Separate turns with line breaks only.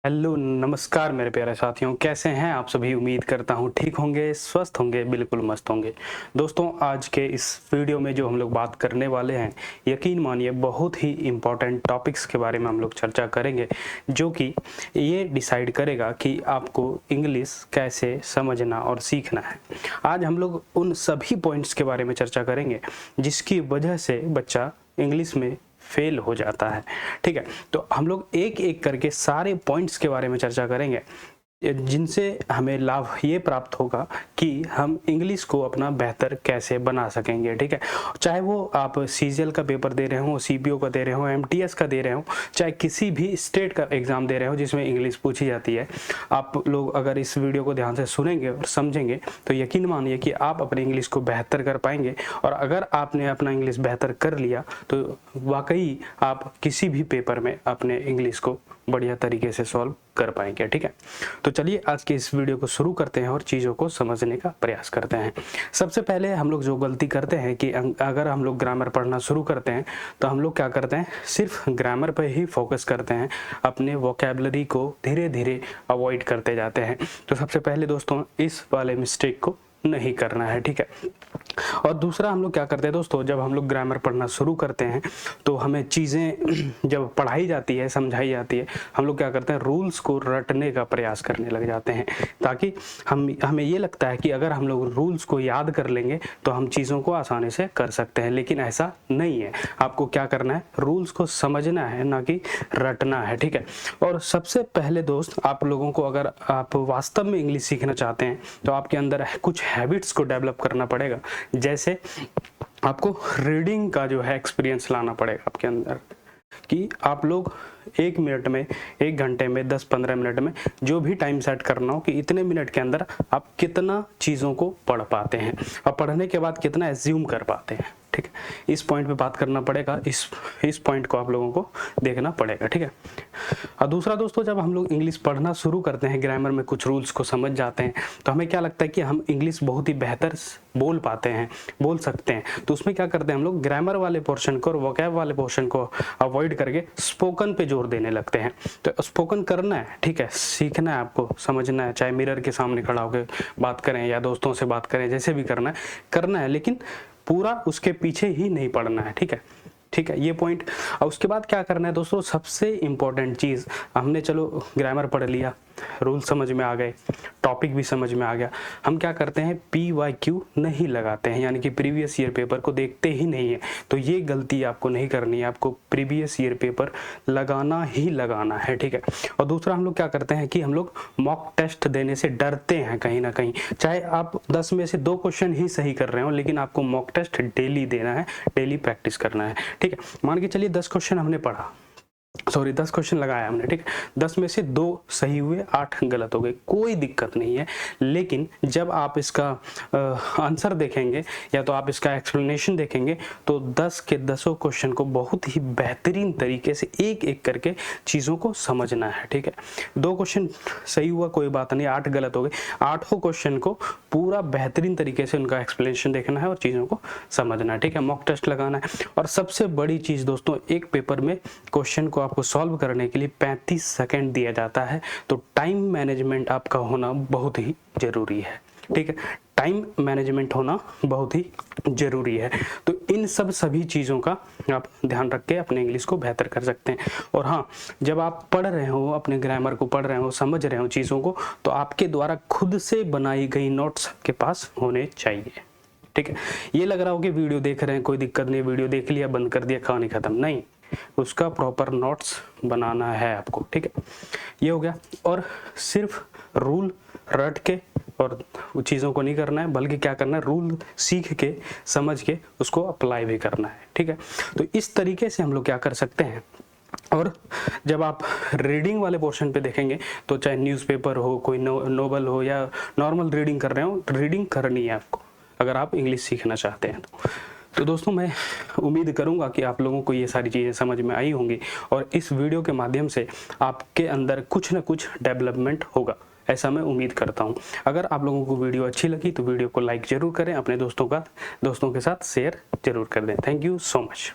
Hello नमस्कार मेरे प्यारे साथियों, कैसे हैं आप सभी। उम्मीद करता हूं ठीक होंगे, स्वस्थ होंगे, बिल्कुल मस्त होंगे। दोस्तों, आज के इस वीडियो में जो हम लोग बात करने वाले हैं, यकीन मानिए बहुत ही इम्पोर्टेंट टॉपिक्स के बारे में हम लोग चर्चा करेंगे, जो कि ये डिसाइड करेगा कि आपको इंग्लिश कैसे समझना और सीखना है। आज हम लोग उन सभी पॉइंट्स के बारे में चर्चा करेंगे जिसकी वजह से बच्चा इंग्लिश में फेल हो जाता है। ठीक है, तो हम लोग एक एक करके सारे पॉइंट्स के बारे में चर्चा करेंगे जिनसे हमें लाभ ये प्राप्त होगा कि हम इंग्लिश को अपना बेहतर कैसे बना सकेंगे। ठीक है, चाहे वो आप सीजीएल का पेपर दे रहे हो, सीपीओ का दे रहे हो, एमटीएस का दे रहे हो, चाहे किसी भी स्टेट का एग्जाम दे रहे हो जिसमें इंग्लिश पूछी जाती है। आप लोग अगर इस वीडियो को ध्यान से सुनेंगे और समझेंगे तो यकीन मानिए कि आप अपने इंग्लिश को बेहतर कर पाएंगे। और अगर आपने अपना इंग्लिश बेहतर कर लिया तो वाकई आप किसी भी पेपर में अपने इंग्लिश को बढ़िया तरीके से सॉल्व कर पाएंगे। ठीक है, तो चलिए आज के इस वीडियो को शुरू करते हैं और चीज़ों को समझने का प्रयास करते हैं। सबसे पहले हम लोग जो गलती करते हैं कि अगर हम लोग ग्रामर पढ़ना शुरू करते हैं तो हम लोग क्या करते हैं, सिर्फ ग्रामर पर ही फोकस करते हैं, अपने वोकैबुलरी को धीरे धीरे अवॉइड करते जाते हैं। तो सबसे पहले दोस्तों इस वाले मिस्टेक को नहीं करना है। ठीक है, और दूसरा हम लोग क्या करते हैं दोस्तों, जब हम लोग ग्रामर पढ़ना शुरू करते हैं तो हमें चीज़ें जब पढ़ाई जाती है, समझाई जाती है, हम लोग क्या करते हैं, रूल्स को रटने का प्रयास करने लग जाते हैं, ताकि हमें ये लगता है कि अगर हम लोग रूल्स को याद कर लेंगे तो हम चीज़ों को आसानी से कर सकते हैं। लेकिन ऐसा नहीं है, आपको क्या करना है, रूल्स को समझना है, ना कि रटना है। ठीक है, और सबसे पहले दोस्त आप लोगों को, अगर आप वास्तव में इंग्लिश सीखना चाहते हैं तो आपके अंदर कुछ हैबिट्स को डेवलप करना पड़ेगा। जैसे आपको रीडिंग का जो है एक्सपीरियंस लाना पड़ेगा आपके अंदर, कि आप लोग 1 मिनट में, 1 घंटे में, 10-15 मिनट में, जो भी टाइम सेट करना हो कि इतने मिनट के अंदर आप कितना चीज़ों को पढ़ पाते हैं और पढ़ने के बाद कितना एज्यूम कर पाते हैं। ठीक है, इस पॉइंट पे बात करना पड़ेगा, इस पॉइंट को आप लोगों को देखना पड़ेगा। ठीक है, और दूसरा दोस्तों, जब हम लोग इंग्लिश पढ़ना शुरू करते हैं, ग्रामर में कुछ रूल्स को समझ जाते हैं, तो हमें क्या लगता है कि हम इंग्लिश बहुत ही बेहतर बोल पाते हैं, बोल सकते हैं। तो उसमें क्या करते हैं, हम लोग ग्रामर वाले पोर्शन को और वोकैब वाले पोर्शन को अवॉइड करके स्पोकन पे जोर देने लगते हैं। तो स्पोकन करना है, ठीक है, सीखना है, आपको समझना है, चाहे मिरर के सामने खड़ा होकर बात करें या दोस्तों से बात करें, जैसे भी करना है, लेकिन पूरा उसके पीछे ही नहीं पढ़ना है। ठीक है, ठीक है, ये पॉइंट। और उसके बाद क्या करना है दोस्तों, सबसे इंपॉर्टेंट चीज़, हमने चलो ग्रामर पढ़ लिया, रूल समझ में आ गए, टॉपिक भी समझ में आ गया, हम क्या करते हैं, PYQ नहीं लगाते हैं, यानी कि प्रीवियस ईयर पेपर को देखते ही नहीं है। तो ये गलती आपको नहीं करनी है, आपको प्रीवियस ईयर पेपर लगाना ही लगाना है। ठीक है, और दूसरा हम लोग क्या करते हैं कि हम लोग मॉक टेस्ट देने से डरते हैं कहीं ना कहीं। चाहे आप 10 में से 2 क्वेश्चन ही सही कर रहे हो, लेकिन आपको मॉक टेस्ट डेली देना है, डेली प्रैक्टिस करना है। ठीक है, मान के चलिए 10 क्वेश्चन हमने पढ़ा, 10 क्वेश्चन लगाया हमने। ठीक, 10 में से 2 सही हुए, 8 गलत हो गए, कोई दिक्कत नहीं है। लेकिन जब आप इसका आंसर देखेंगे या तो आप इसका एक्सप्लेनेशन देखेंगे तो 10 के 10 क्वेश्चन को बहुत ही बेहतरीन तरीके से एक एक करके चीज़ों को समझना है। ठीक है, 2 क्वेश्चन सही हुआ, कोई बात नहीं, 8 गलत हो गए, 8 क्वेश्चन को पूरा बेहतरीन तरीके से उनका एक्सप्लेनेशन देखना है और चीज़ों को समझना है। ठीक है, मॉक टेस्ट लगाना है। और सबसे बड़ी चीज़ दोस्तों, एक पेपर में क्वेश्चन को आपको सॉल्व करने के लिए 35 सेकंड दिया जाता है, तो टाइम मैनेजमेंट आपका होना बहुत ही जरूरी है। ठीक है, टाइम मैनेजमेंट होना बहुत ही जरूरी है। तो इन सभी चीज़ों का आप ध्यान रख के अपने इंग्लिश को बेहतर कर सकते हैं। और हाँ, जब आप पढ़ रहे हो, अपने ग्रामर को पढ़ रहे हो, समझ रहे हो चीज़ों को, तो आपके द्वारा खुद से बनाई गई नोट्स आपके पास होने चाहिए। ठीक है, ये लग रहा हो कि वीडियो देख रहे हैं, कोई दिक्कत नहीं, वीडियो देख लिया, बंद कर दिया, कहानी खत्म, नहीं, उसका प्रॉपर नोट्स बनाना है आपको। ठीक है, ये हो गया। और सिर्फ रूल रट के और चीज़ों को नहीं करना है, बल्कि क्या करना है, रूल सीख के, समझ के उसको अप्लाई भी करना है। ठीक है, तो इस तरीके से हम लोग क्या कर सकते हैं। और जब आप रीडिंग वाले पोर्शन पे देखेंगे तो चाहे न्यूज़पेपर हो, कोई नोवेल हो, या नॉर्मल रीडिंग कर रहे हो, रीडिंग करनी है आपको अगर आप इंग्लिश सीखना चाहते हैं तो दोस्तों मैं उम्मीद करूंगा कि आप लोगों को ये सारी चीज़ें समझ में आई होंगी और इस वीडियो के माध्यम से आपके अंदर कुछ ना कुछ डेवलपमेंट होगा, ऐसा मैं उम्मीद करता हूं। अगर आप लोगों को वीडियो अच्छी लगी तो वीडियो को लाइक जरूर करें, अपने दोस्तों के साथ शेयर जरूर कर दें। Thank you so much.